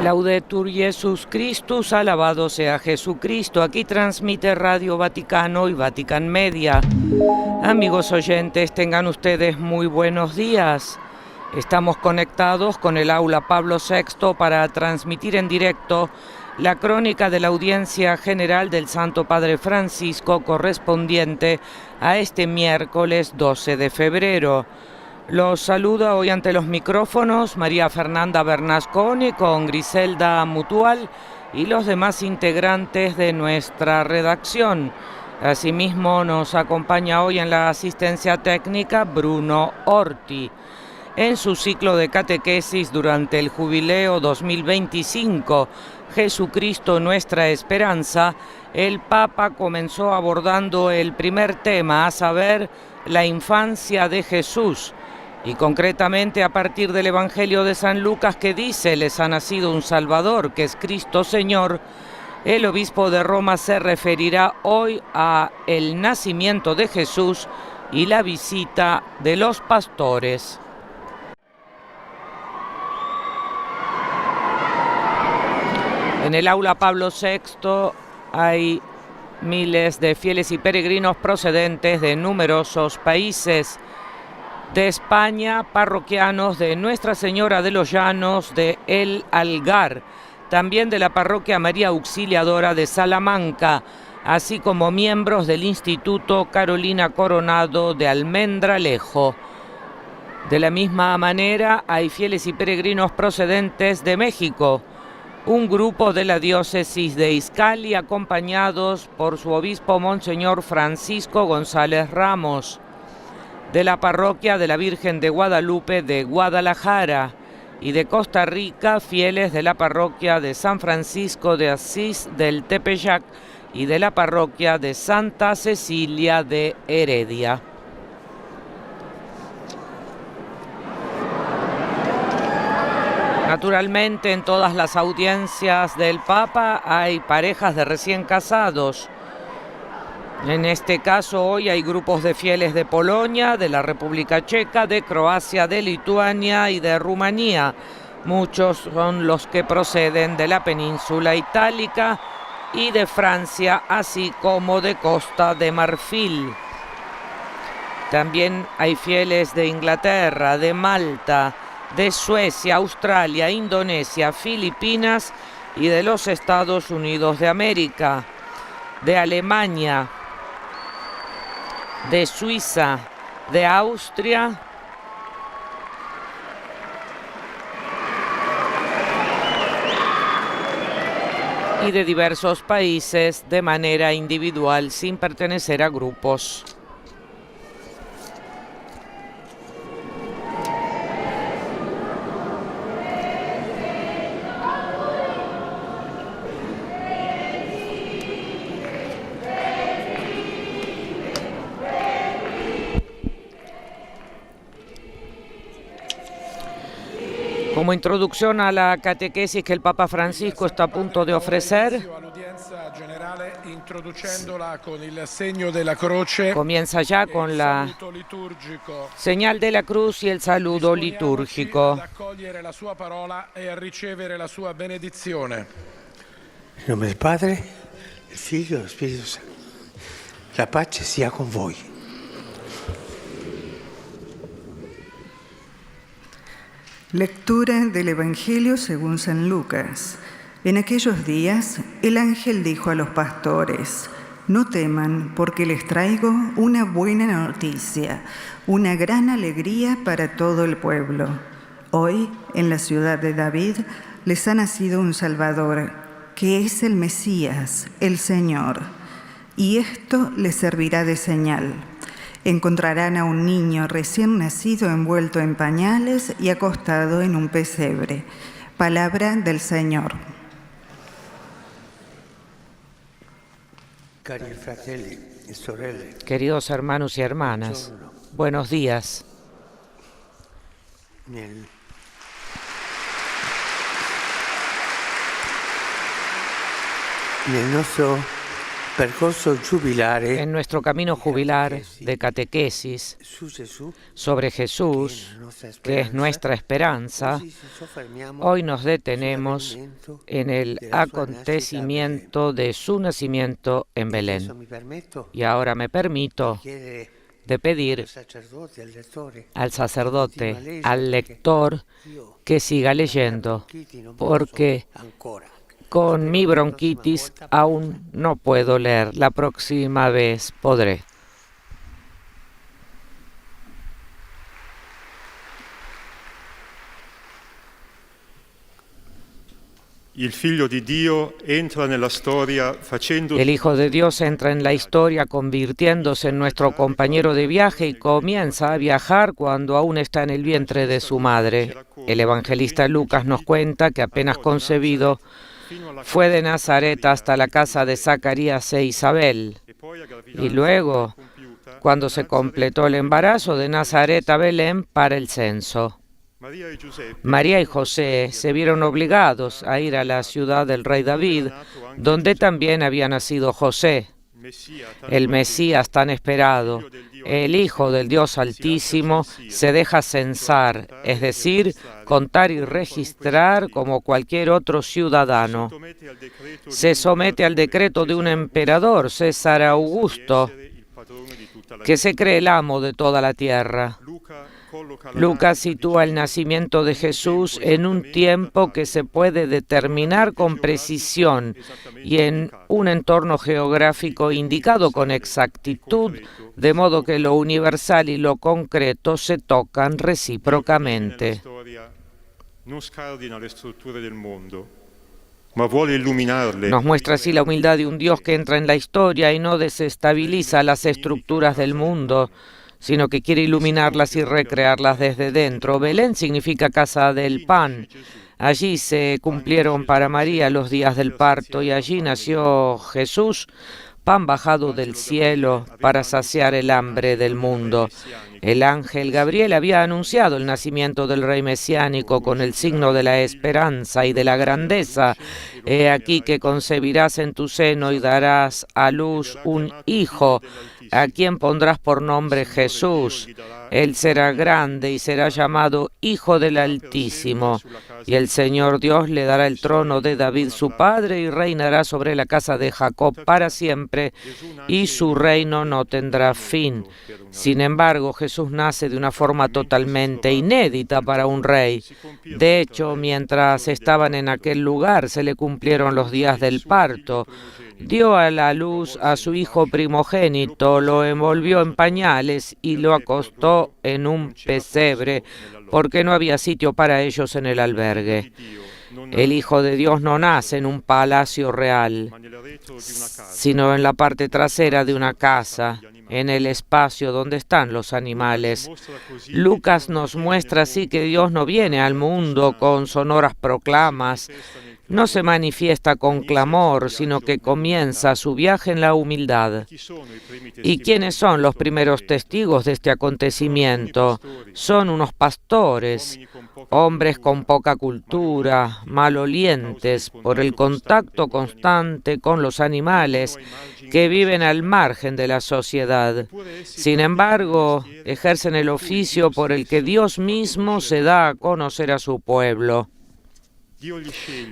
Laudetur Jesus Christus, alabado sea Jesucristo. Aquí transmite Radio Vaticano y Vatican Media. Amigos oyentes, tengan ustedes muy buenos días. Estamos conectados con el aula Pablo VI para transmitir en directo la crónica de la audiencia general del Santo Padre Francisco correspondiente a este miércoles 12 de febrero. Los saluda hoy ante los micrófonos María Fernanda Bernasconi con Griselda Mutual y los demás integrantes de nuestra redacción. Asimismo nos acompaña hoy en la asistencia técnica Bruno Orti. En su ciclo de catequesis durante el Jubileo 2025, Jesucristo nuestra esperanza, el Papa comenzó abordando el primer tema, a saber, la infancia de Jesús. Y concretamente a partir del Evangelio de San Lucas que dice, les ha nacido un Salvador, que es Cristo Señor, el obispo de Roma se referirá hoy a el nacimiento de Jesús y la visita de los pastores. En el aula Pablo VI hay miles de fieles y peregrinos procedentes de numerosos países de España, parroquianos de Nuestra Señora de los Llanos de El Algar, también de la parroquia María Auxiliadora de Salamanca, así como miembros del Instituto Carolina Coronado de Almendralejo. De la misma manera, hay fieles y peregrinos procedentes de México, un grupo de la diócesis de Izcalli, acompañados por su obispo Monseñor Francisco González Ramos, de la parroquia de la Virgen de Guadalupe de Guadalajara, y de Costa Rica, fieles de la parroquia de San Francisco de Asís del Tepeyac y de la parroquia de Santa Cecilia de Heredia. Naturalmente, en todas las audiencias del Papa hay parejas de recién casados. En este caso hoy hay grupos de fieles de Polonia, de la República Checa, de Croacia, de Lituania y de Rumanía. Muchos son los que proceden de la península itálica y de Francia, así como de Costa de Marfil. También hay fieles de Inglaterra, de Malta, de Suecia, Australia, Indonesia, Filipinas y de los Estados Unidos de América, de Alemania, de Suiza, de Austria y de diversos países de manera individual sin pertenecer a grupos. Como introducción a la catequesis que el Papa Francisco está a punto de ofrecer, comienza ya con la señal de la cruz y el saludo litúrgico. In nome del Padre, del Figlio e dello Spirito Santo. La pace sia con voi. Lectura del Evangelio según San Lucas. En aquellos días, el ángel dijo a los pastores: no teman, porque les traigo una buena noticia, una gran alegría para todo el pueblo. Hoy, en la ciudad de David, les ha nacido un Salvador, que es el Mesías, el Señor. Y esto les servirá de señal. Encontrarán a un niño recién nacido envuelto en pañales y acostado en un pesebre. Palabra del Señor. Queridos hermanos y hermanas, buenos días. Nel nostro percorso giubilare En nuestro camino jubilar de catequesis su Gesù, sobre Jesús, que es nuestra esperanza, così ci soffermiamo hoy nos detenemos sull'avvenimento en el della sua nascita a acontecimiento de su nacimiento en Belém. Belén. Adesso mi permetto Y ahora me permito chiedere de al pedir sacerdote, al lettore, al sacerdote, continua a leggere, al lector, io que siga leyendo, bronchiti non porque posso ancora. con mi bronquitis aún no puedo leer. La próxima vez podré. Il Figlio di Dio entra nella storia facendo El Hijo de Dios entra en la historia convirtiéndose en nuestro compañero de viaje y comienza a viajar cuando aún está en el vientre de su madre. El evangelista Lucas nos cuenta que apenas concebido fue de Nazaret hasta la casa de Zacarías e Isabel. Y luego, cuando se completó el embarazo, de Nazaret a Belén para el censo. María y José se vieron obligados a ir a la ciudad del rey David, donde también había nacido José, el Mesías tan esperado. El Hijo del Dios Altísimo se deja censar, es decir, contar y registrar como cualquier otro ciudadano. Se somete al decreto de un emperador, César Augusto, que se cree el amo de toda la tierra. Lucas sitúa el nacimiento de Jesús en un tiempo que se puede determinar con precisión y en un entorno geográfico indicado con exactitud, de modo que lo universal y lo concreto se tocan recíprocamente. Nos muestra así la humildad de un Dios que entra en la historia y no desestabiliza las estructuras del mundo, sino que quiere iluminarlas y recrearlas desde dentro. Belén significa casa del pan. Allí se cumplieron para María los días del parto y allí nació Jesús, pan bajado del cielo para saciar el hambre del mundo. El ángel Gabriel había anunciado el nacimiento del rey mesiánico con el signo de la esperanza y de la grandeza. He aquí que concebirás en tu seno y darás a luz un hijo, a quien pondrás por nombre Jesús. Él será grande y será llamado Hijo del Altísimo. Y el Señor Dios le dará el trono de David su padre y reinará sobre la casa de Jacob para siempre, y su reino no tendrá fin. Sin embargo, Jesús nace de una forma totalmente inédita para un rey. De hecho, mientras estaban en aquel lugar, se le cumplieron los días del parto. Dio a la luz a su hijo primogénito, lo envolvió en pañales y lo acostó en un pesebre, porque no había sitio para ellos en el albergue. El Hijo de Dios no nace en un palacio real, sino en la parte trasera de una casa, en el espacio donde están los animales. Lucas nos muestra así que Dios no viene al mundo con sonoras proclamas, no se manifiesta con clamor, sino que comienza su viaje en la humildad. ¿Y quiénes son los primeros testigos de este acontecimiento? Son unos pastores, hombres con poca cultura, malolientes por el contacto constante con los animales que viven al margen de la sociedad. Sin embargo, ejercen el oficio por el que Dios mismo se da a conocer a su pueblo.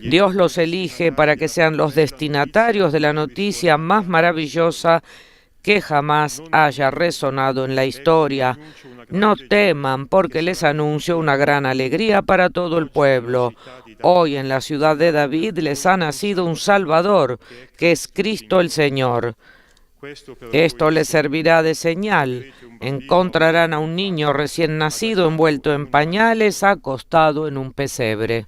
Dios los elige para que sean los destinatarios de la noticia más maravillosa que jamás haya resonado en la historia. No teman, porque les anuncio una gran alegría para todo el pueblo. Hoy en la ciudad de David les ha nacido un Salvador, que es Cristo el Señor. Esto les servirá de señal. Encontrarán a un niño recién nacido envuelto en pañales, acostado en un pesebre.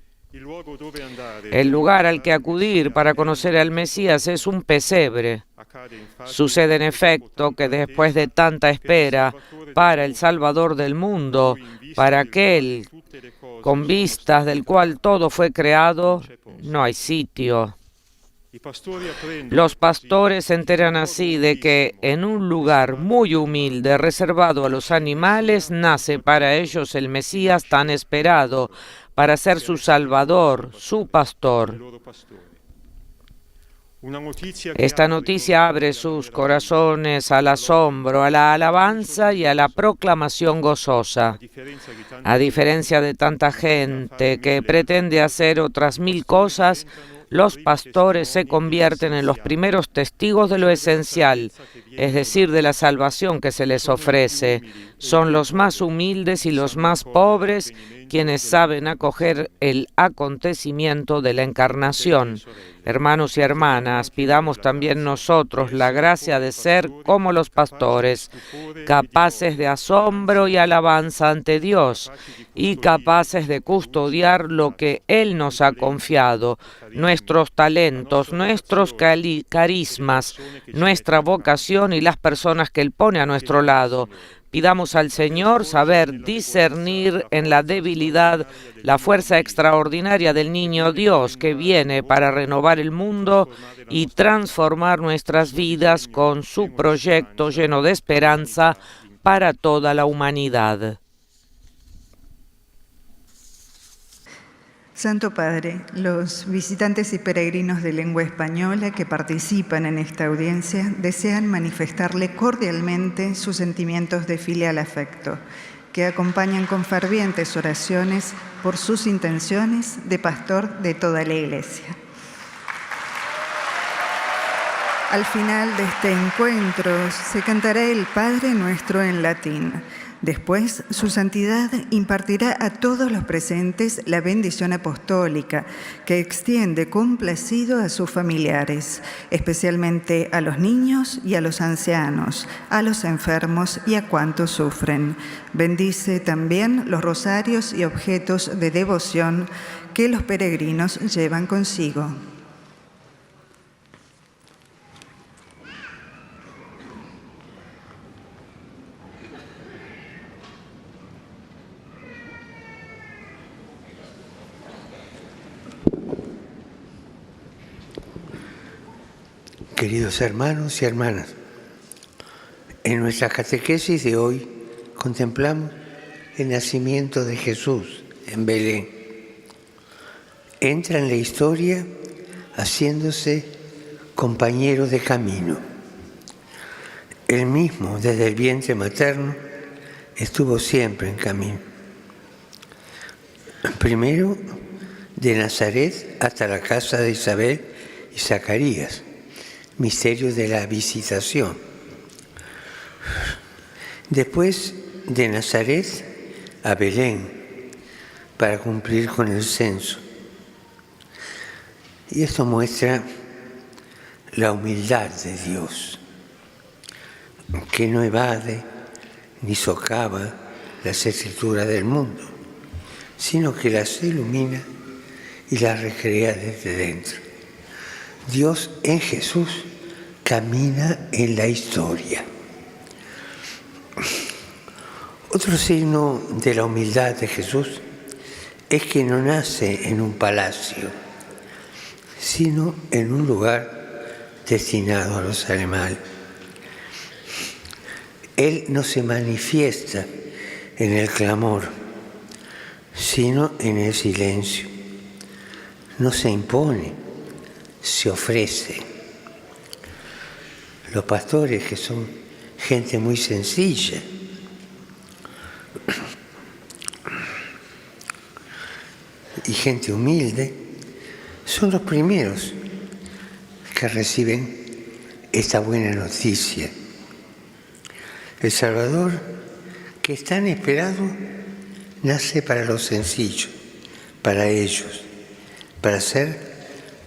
El lugar al que acudir para conocer al Mesías es un pesebre. Sucede en efecto que después de tanta espera para el Salvador del mundo, para aquel con vistas del cual todo fue creado, no hay sitio. Los pastores se enteran así de que en un lugar muy humilde, reservado a los animales, nace para ellos el Mesías tan esperado, para ser su Salvador, su pastor. Esta noticia abre sus corazones al asombro, a la alabanza y a la proclamación gozosa. A diferencia de tanta gente que pretende hacer otras 1000 cosas, los pastores se convierten en los primeros testigos de lo esencial, es decir, de la salvación que se les ofrece. Son los más humildes y los más pobres quienes saben acoger el acontecimiento de la encarnación. Hermanos y hermanas, pidamos también nosotros la gracia de ser como los pastores, capaces de asombro y alabanza ante Dios y capaces de custodiar lo que Él nos ha confiado, nuestros talentos, nuestros carismas, nuestra vocación y las personas que Él pone a nuestro lado. Pidamos al Señor saber discernir en la debilidad la fuerza extraordinaria del niño Dios que viene para renovar el mundo y transformar nuestras vidas con su proyecto lleno de esperanza para toda la humanidad. Santo Padre, los visitantes y peregrinos de lengua española que participan en esta audiencia desean manifestarle cordialmente sus sentimientos de filial afecto, que acompañan con fervientes oraciones por sus intenciones de pastor de toda la Iglesia. Al final de este encuentro se cantará el Padre Nuestro en latín. Después, su santidad impartirá a todos los presentes la bendición apostólica que extiende complacido a sus familiares, especialmente a los niños y a los ancianos, a los enfermos y a cuantos sufren. Bendice también los rosarios y objetos de devoción que los peregrinos llevan consigo. Queridos hermanos y hermanas, en nuestra catequesis de hoy contemplamos el nacimiento de Jesús en Belén. Entra en la historia haciéndose compañero de camino. Él mismo, desde el vientre materno, estuvo siempre en camino. Primero de Nazaret hasta la casa de Isabel y Zacarías, misterio de la visitación. Después de Nazaret a Belén para cumplir con el censo. Y esto muestra la humildad de Dios, que no evade ni socava las escrituras del mundo, sino que las ilumina y las recrea desde dentro. Dios en Jesús camina en la historia. Otro signo de la humildad de Jesús es que no nace en un palacio, sino en un lugar destinado a los animales. Él no se manifiesta en el clamor, sino en el silencio. No se impone, se ofrece. Los pastores, que son gente muy sencilla, y gente humilde, son los primeros que reciben esta buena noticia. El Salvador, que es tan esperado, nace para los sencillos, para ellos, para ser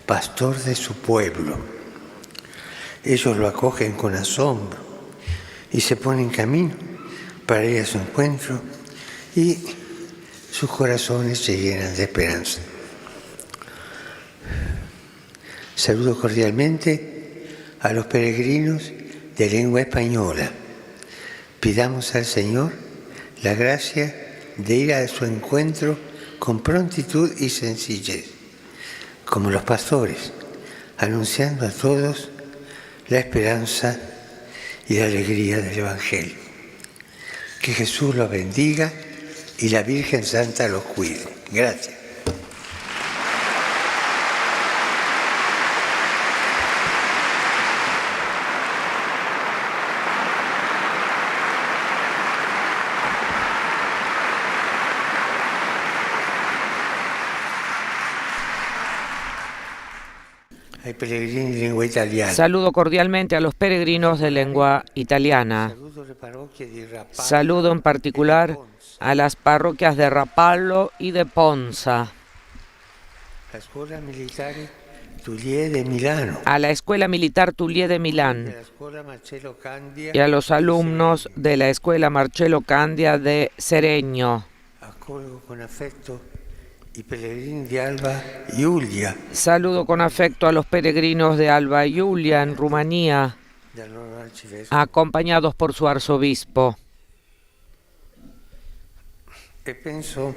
pastor de su pueblo. Ellos lo acogen con asombro y se ponen en camino para ir a su encuentro y sus corazones se llenan de esperanza. Saludo cordialmente a los peregrinos de lengua española. Pidamos al Señor la gracia de ir a su encuentro con prontitud y sencillez, como los pastores, anunciando a todos la esperanza y la alegría del Evangelio. Que Jesús los bendiga y la Virgen Santa los cuide. Gracias. ai pellegrini di lingua italiana. Saludo cordialmente a los peregrinos de lengua italiana. Saluto le parrocchie di Rapallo. Saludo en particular a las parroquias de Rapallo y de Ponza, La scuola militare Tullier de Milano. a la Escuela Militar Tullier de Milán La scuola Marcello Candia. y a los alumnos de la Escuela Marcello Candia de Seregno. Accolgo con affetto i pellegrini di Alba Giulia, Saludo con afecto a los peregrinos de Alba Giulia en Rumanía, dal loro arcivescovo. acompañados por su arzobispo. E penso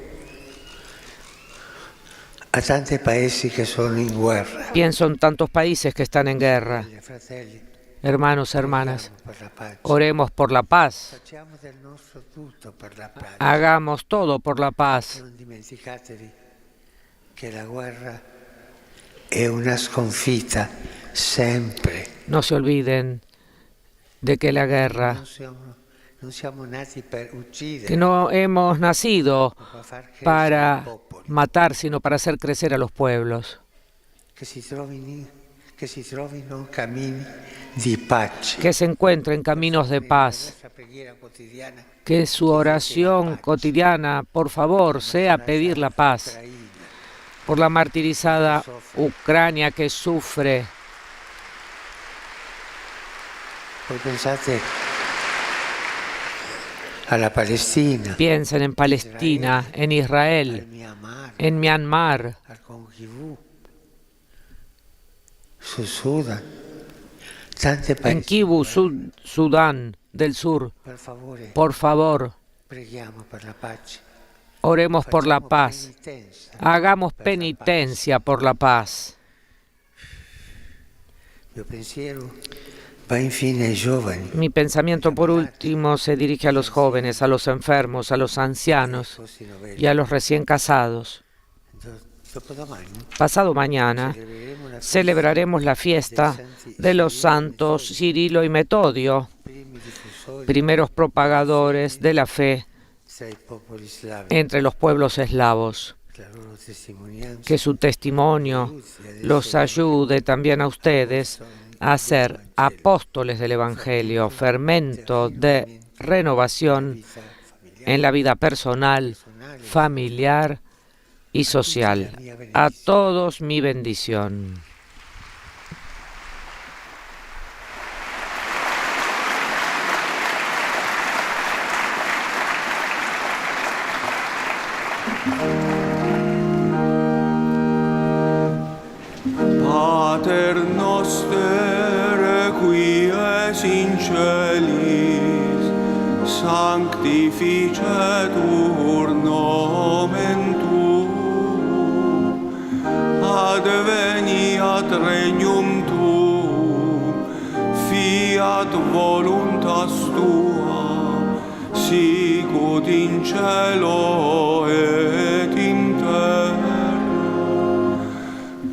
a tanti paesi che sono in guerra. Pienso en tantos países que están en guerra. Fratelli, Hermanos, hermanas, preghiamo per la pace. oremos por la paz. Facciamo del nostro tutto per la pace. Hagamos todo por la paz. Non dimenticatevi che la guerra è una sconfitta sempre. No se olviden de que la guerra, Non siamo nati per uccidere, que no hemos nacido ma per far crescere i para popoli, matar, sino para hacer crecer a los pueblos. che si trovino cammini di pace. Que se encuentren caminos de paz. La nostra preghiera quotidiana Que su oración cotidiana, por favor, sea pedir la paz por la martirizada Ucrania que sufre. Poi pensate alla Palestina, Piensen en Palestina, en al Israel, Myanmar, en Myanmar, al Congo Kivu, sul Sudan, tanti en paesi. Kivu, Sudán del Sur. Per favore, Por favor, preghiamo per la pace. oremos por la Facciamo paz. penitenza Hagamos per la penitencia por la paz. pace. Il mio pensiero va infine ai giovani, Mi pensamiento, por último, se dirige a los jóvenes, a los enfermos, a los ancianos sposi novelli. y a los recién casados. Dopodomani Pasado mañana celebreremo la celebraremos la fiesta de los santos Cirilo y Metodio, primi diffusori primeros propagadores de la fe tra i popoli slavi. entre los pueblos eslavos. La loro testimonianza Que su testimonio los ayude también a ustedes a ser apóstoles del Evangelio, fermento de renovación en la vida personal, familiar y social. A todos mi bendición. Pater noster, qui es in celis, sanctificetur nomen tuum, adveniat regnum tuum, fiat voluntas tua, sicut in cielo et in terra.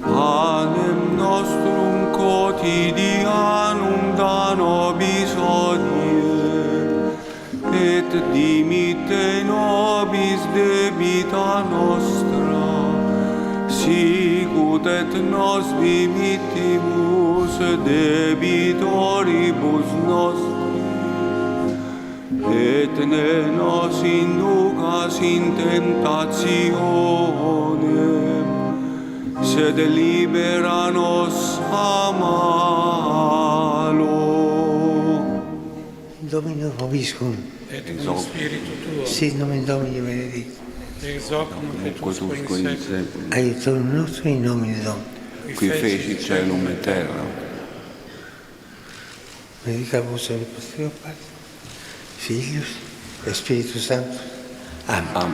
Panem nostrum quotidianum da nobis hodie, et dimitte nobis debita nostra, sicut et nos dimittimus debitoribus nostri, et ne nos inducas in tentationem, sed libera nos a malo. Domino vobiscum, et in spiritu tuo, sit nomen Domini benedictum, ex hoc nunc et usque in seculum, aiutorium nostrum in nomine Domini. Qui feci celum et terra. Benedicamus omnipotens Pater, Filius et Spiritus Sanctus. Amen.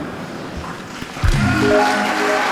Amen.